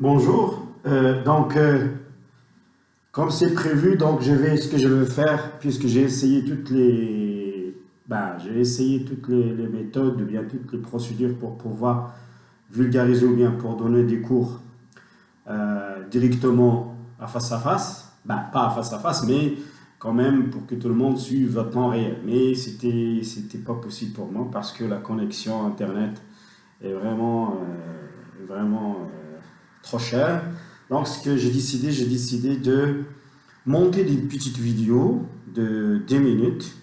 Bonjour. Comme c'est prévu, ce que je vais faire, puisque j'ai essayé toutes les méthodes, ou bien toutes les procédures pour pouvoir vulgariser ou bien pour donner des cours directement à face. Pas à face, mais quand même pour que tout le monde suive à temps réel. Mais c'était pas possible pour moi parce que la connexion Internet est vraiment trop chère. Donc, ce que j'ai décidé de monter des petites vidéos de 10 minutes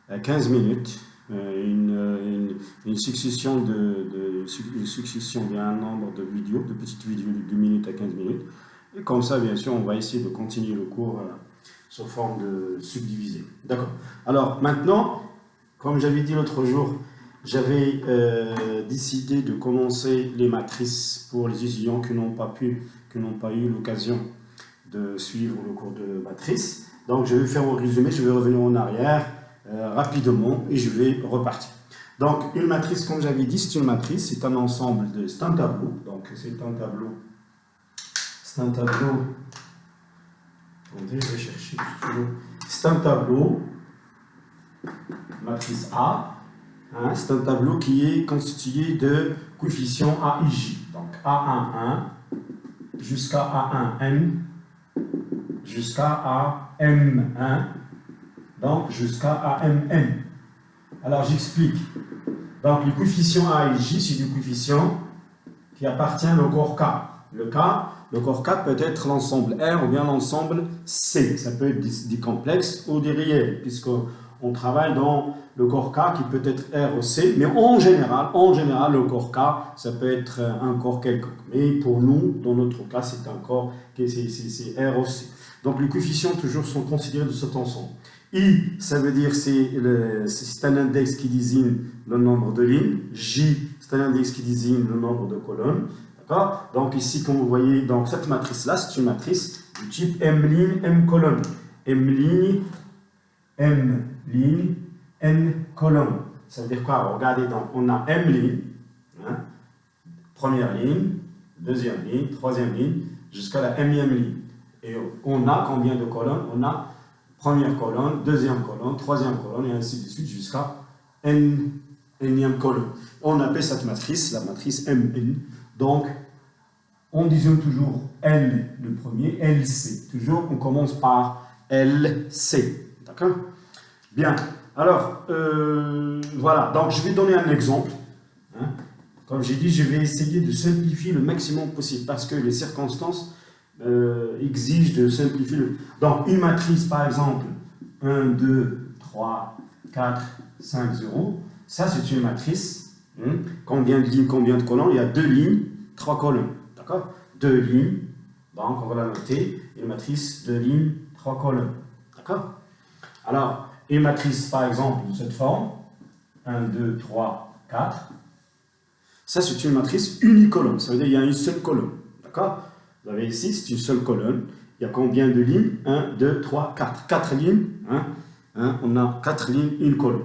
à 15 minutes, une succession une succession d'un nombre de vidéos, de petites vidéos de 2 minutes à 15 minutes. Et comme ça, bien sûr, on va essayer de continuer le cours sous forme de subdivisé. D'accord. Alors, maintenant, comme j'avais dit l'autre jour, j'avais décidé de commencer les matrices pour les étudiants qui n'ont pas eu l'occasion de suivre le cours de matrice. Donc, je vais faire un résumé, je vais revenir en arrière rapidement et je vais repartir. Donc, une matrice, comme j'avais dit, c'est une matrice, c'est un ensemble c'est un tableau. Donc, c'est un tableau. Attendez, je vais chercher toujours. C'est un tableau, matrice A. C'est un tableau qui est constitué de coefficients A et J. Donc, A11 jusqu'à A1N jusqu'à AM1, donc jusqu'à AMN. Alors j'explique. Donc les coefficients A et J, c'est des coefficients qui appartiennent au corps K. Le corps K peut être l'ensemble R ou bien l'ensemble C. Ça peut être des complexes ou des réels, puisqu'on travaille dans le corps K qui peut être R ou C, mais en général, le corps K, ça peut être un corps quelconque. Mais pour nous, dans notre cas, c'est un corps qui c'est R ou C. Donc les coefficients toujours sont considérés de cet ensemble. I, ça veut dire c'est un index qui désigne le nombre de lignes. J, c'est un index qui désigne le nombre de colonnes. D'accord? Donc ici, comme vous voyez, donc cette matrice-là, c'est une matrice du type M ligne, M colonne. M ligne, N colonne. Ça veut dire quoi? Regardez, donc on a M ligne, première ligne, deuxième ligne, troisième ligne, jusqu'à la Mème ligne. Et on a combien de colonnes? On a première colonne, deuxième colonne, troisième colonne, et ainsi de suite jusqu'à Nème colonne. On appelle cette matrice la matrice Mn. Donc, on désigne toujours L le premier, LC. Toujours, on commence par LC. D'accord? Bien. Alors, voilà. Donc, je vais donner un exemple. Comme j'ai dit, je vais essayer de simplifier le maximum possible parce que les circonstances exige de simplifier. Donc, une matrice, par exemple, 1, 2, 3, 4, 5, 0, ça, c'est une matrice. Combien de lignes, combien de colonnes? Il y a 2 lignes, 3 colonnes. D'accord? 2 lignes. Donc, on va la noter. Une matrice, 2 lignes, 3 colonnes. D'accord? Alors, une matrice, par exemple, de cette forme, 1, 2, 3, 4, ça, c'est une matrice unicolonne. Ça veut dire qu'il y a une seule colonne. D'accord? Vous avez ici, c'est une seule colonne. Il y a combien de lignes? 1, 2, 3, 4. 4 lignes. On a 4 lignes, une colonne.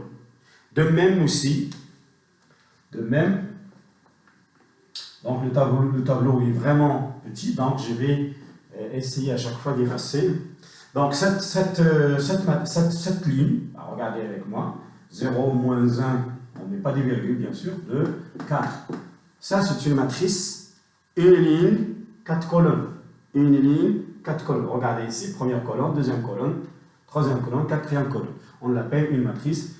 De même aussi, donc le tableau est vraiment petit, donc je vais essayer à chaque fois d'effacer. Donc cette ligne, regardez avec moi, 0, moins 1, on ne met pas des virgules bien sûr, 2, 4. Ça c'est une matrice, une ligne, 4 colonnes. Une ligne, 4 colonnes. Regardez ici, première colonne, deuxième colonne, troisième colonne, quatrième colonne. On l'appelle une matrice,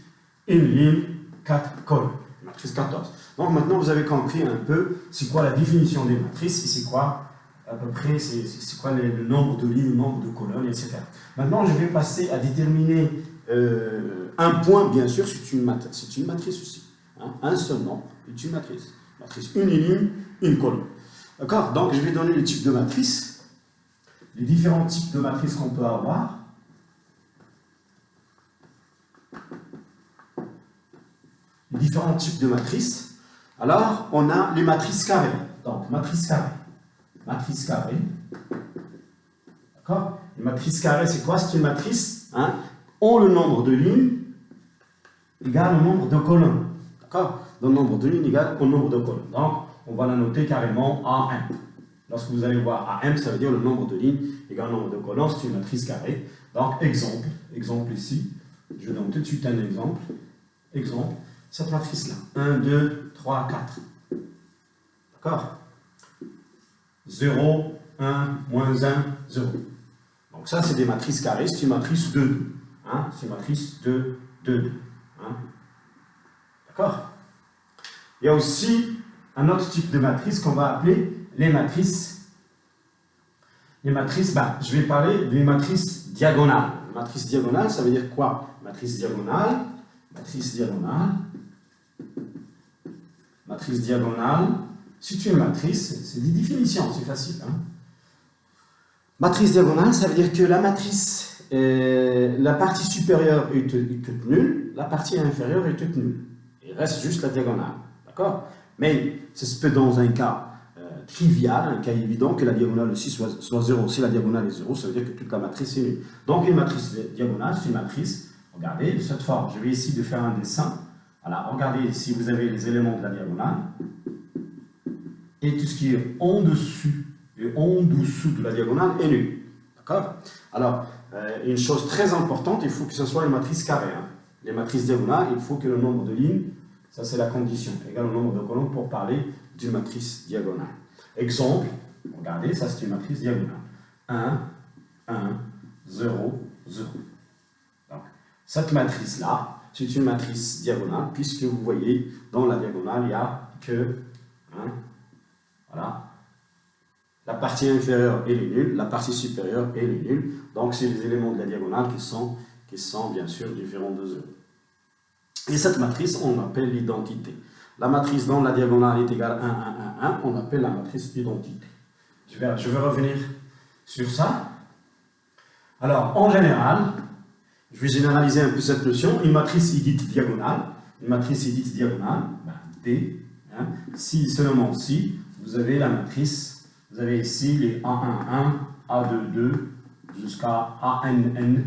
une ligne, 4 colonnes. Matrice 14. Donc maintenant, vous avez compris un peu c'est quoi la définition des matrices et c'est quoi, à peu près, c'est quoi le nombre de lignes, le nombre de colonnes, etc. Maintenant, je vais passer à déterminer un point, bien sûr, c'est une matrice aussi. Un seul nombre est une matrice. Matrice, une ligne, une colonne. D'accord? Donc, je vais donner le type de matrice, les différents types de matrices qu'on peut avoir. Les différents types de matrices. Alors, on a les matrices carrées. Donc, matrice carrée. D'accord? Une matrice carrée, c'est quoi? C'est une matrice, ont le nombre de lignes égale au nombre de colonnes. D'accord? Le nombre de lignes égale au nombre de colonnes. Donc, on va la noter carrément A1. Lorsque vous allez voir AM, ça veut dire le nombre de lignes égale le nombre de colonnes, c'est une matrice carrée. Donc, exemple ici, je donne tout de suite un exemple. Exemple, cette matrice-là, 1, 2, 3, 4. D'accord? 0, 1, moins 1, 0. Donc ça, c'est des matrices carrées, c'est une matrice 2, 2. Hein? C'est une matrice 2, 2, 2. Hein? D'accord? Il y a aussi un autre type de matrice qu'on va appeler les matrices. Les matrices, je vais parler des matrices diagonales. Matrice diagonale, ça veut dire quoi? Matrice diagonale, matrice diagonale, matrice diagonale. C'est une matrice, c'est des définitions, c'est facile. Hein? Matrice diagonale, ça veut dire que la matrice, la partie supérieure est toute nulle, la partie inférieure est toute nulle. Il reste juste la diagonale. D'accord? Mais ça se peut dans un cas trivial, un cas évident, que la diagonale aussi soit 0. Si la diagonale est 0, ça veut dire que toute la matrice est nulle. Donc une matrice diagonale, c'est une matrice, regardez, de cette forme. Je vais essayer de faire un dessin. Voilà, regardez si vous avez les éléments de la diagonale. Et tout ce qui est en dessus et en dessous de la diagonale est nul. D'accord? Alors, une chose très importante, il faut que ce soit une matrice carrée. Hein. Les matrices diagonales, il faut que le nombre de lignes, ça c'est la condition, égale au nombre de colonnes pour parler d'une matrice diagonale. Exemple, regardez, ça c'est une matrice diagonale. 1, 1, 0, 0. Donc, cette matrice-là, c'est une matrice diagonale, puisque vous voyez, dans la diagonale, il n'y a que... voilà. La partie inférieure, elle est nulle, la partie supérieure, elle est nulle. Donc, c'est les éléments de la diagonale qui sont bien sûr différents de 0. Et cette matrice, on appelle l'identité. La matrice dont la diagonale est égale à 1, 1, 1, 1, on appelle la matrice d'identité. Je vais revenir sur ça. Alors, en général, je vais généraliser un peu cette notion. Une matrice est dite diagonale. Une matrice est dite diagonale, D. Hein, si seulement si, vous avez la matrice, vous avez ici les A11, A22, jusqu'à ANN.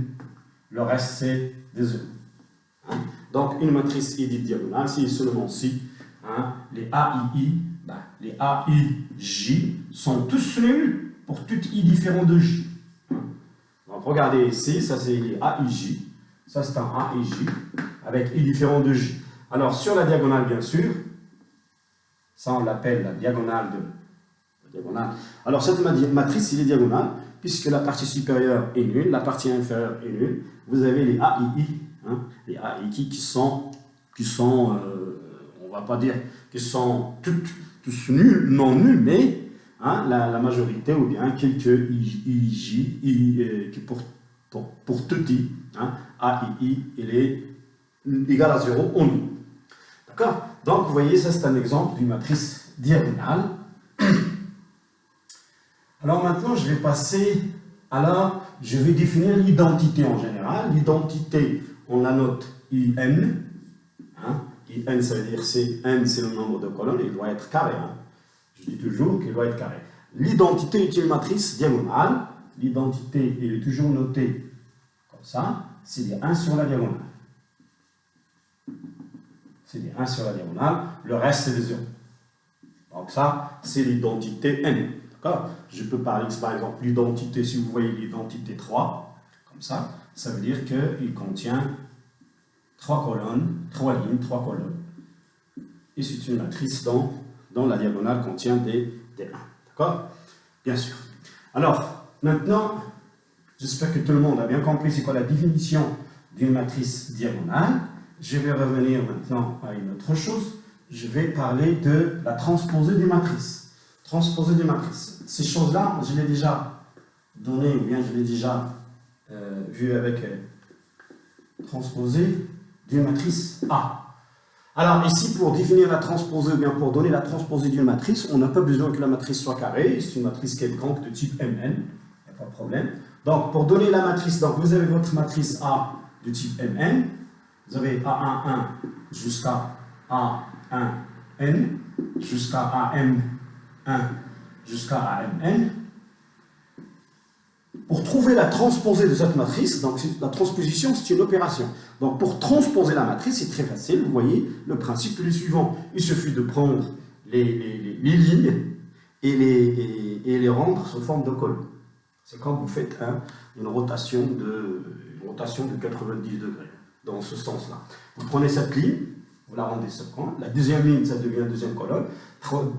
Le reste, c'est des 0. Hein? Donc, une matrice est dite diagonale, si seulement si, hein, les AII, les AIJ sont tous nuls pour tout I différent de J. Hein? Donc, regardez ici, ça c'est les AIJ, ça c'est un AIJ, avec I différent de J. Alors, sur la diagonale, bien sûr, ça on l'appelle la diagonale de... Alors, cette matrice, il est diagonale, puisque la partie supérieure est nulle, la partie inférieure est nulle. Vous avez les AII, hein, les AII qui sont on va pas dire qu'ils sont tous nuls, non nuls, mais hein, la majorité, ou bien quelques IJ, qui pour tout I, hein, AII, il est égal à 0 ou nul. D'accord? Donc, vous voyez, ça c'est un exemple d'une matrice diagonale. Alors maintenant, je vais passer, je vais définir l'identité en général. L'identité, on la note IN. Hein? IN, ça veut dire N, c'est le nombre de colonnes, il doit être carré. Hein? Je dis toujours qu'il doit être carré. L'identité est une matrice diagonale. L'identité, elle est toujours notée comme ça. C'est des 1 sur la diagonale. C'est des 1 sur la diagonale. Le reste, c'est des 0. Donc ça, c'est l'identité N. D'accord? Je peux parler, par exemple, l'identité, si vous voyez l'identité 3, comme ça veut dire qu'il contient 3 colonnes, 3 lignes, 3 colonnes. Et c'est une matrice dont la diagonale contient des 1. D'accord? Bien sûr. Alors, maintenant, j'espère que tout le monde a bien compris c'est quoi la définition d'une matrice diagonale. Je vais revenir maintenant à une autre chose. Je vais parler de la transposée des matrices. Transposer des matrices. Ces choses-là, je l'ai déjà donné, ou bien je l'ai déjà vu avec transposée d'une matrice A. Alors ici, pour définir la transposée, ou bien pour donner la transposée d'une matrice, on n'a pas besoin que la matrice soit carrée, c'est une matrice quelconque de type Mn, il n'y a pas de problème. Donc pour donner la matrice, donc vous avez votre matrice A de type Mn, vous avez A11 jusqu'à A1n, jusqu'à AM1 jusqu'à AMN. Pour trouver la transposée de cette matrice, donc la transposition, c'est une opération. Donc pour transposer la matrice, c'est très facile. Vous voyez, le principe est le suivant. Il suffit de prendre les lignes et les rendre sous forme de colonne. C'est quand vous faites une rotation de 90 degrés, dans ce sens-là. Vous prenez cette ligne, vous la rendez ce point, la deuxième ligne, ça devient deuxième colonne,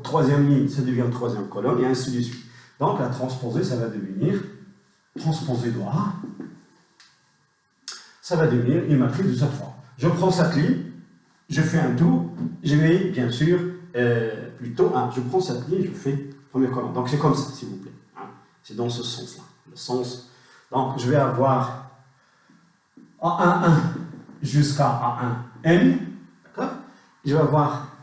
troisième ligne, ça devient troisième colonne, et ainsi de suite. Donc la transposée, ça va devenir, transposée de A, ça va devenir une matrice de cette forme. Je prends cette ligne, je fais un tour, je vais bien sûr, je prends cette ligne, je fais première colonne. Donc c'est comme ça, s'il vous plaît. C'est dans ce sens-là. Le sens. Donc je vais avoir A11 jusqu'à A1N. D'accord? Je vais avoir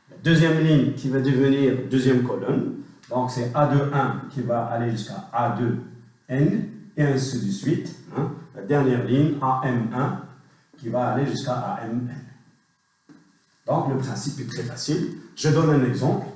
la deuxième ligne qui va devenir deuxième colonne. Donc c'est A21 qui va aller jusqu'à A2N et ainsi de suite. La dernière ligne, AM1, qui va aller jusqu'à AMN. Donc le principe est très facile. Je donne un exemple.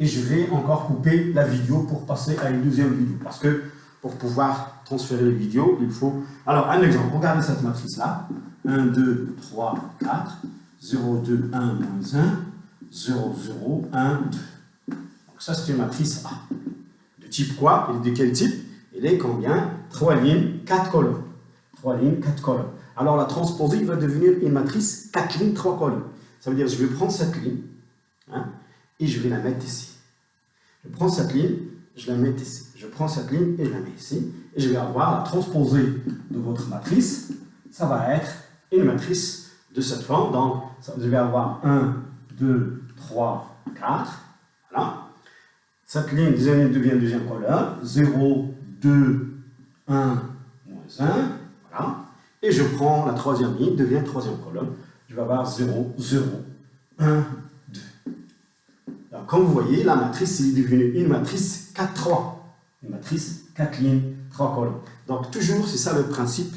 Et je vais encore couper la vidéo pour passer à une deuxième vidéo. Parce que pour pouvoir transférer les vidéos, il faut... Alors, un exemple. Regardez cette matrice-là. 1, 2, 3, 4. 0, 2, 1, moins 1. 0, 0, 1, 2. Donc ça, c'est une matrice A. De type quoi? Et de quel type? Il est combien? 3 lignes, 4 colonnes. 3 lignes, 4 colonnes. Alors, la transposée va devenir une matrice 4 lignes, 3 colonnes. Ça veut dire que je vais prendre cette ligne. Et je vais la mettre ici. Je prends cette ligne, je la mets ici. Je prends cette ligne et je la mets ici. Et je vais avoir la transposée de votre matrice. Ça va être une matrice de cette forme. Donc, je vais avoir 1, 2, 3, 4. Voilà. Cette ligne, deuxième ligne devient deuxième colonne. 0, 2, 1, moins 1. Voilà. Et je prends la troisième ligne, devient troisième colonne. Je vais avoir 0, 0, 1, 2. Alors, comme vous voyez, la matrice est devenue une matrice 4-3. Une matrice 4 lignes, 3 colonnes. Donc, toujours, c'est ça le principe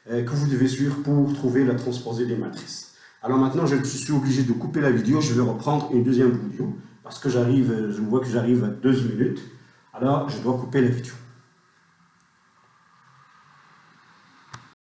que vous devez suivre pour trouver la transposée des matrices. Alors maintenant, je suis obligé de couper la vidéo. Je vais reprendre une deuxième vidéo parce que je vois que j'arrive à 2 minutes. Alors, je dois couper la vidéo.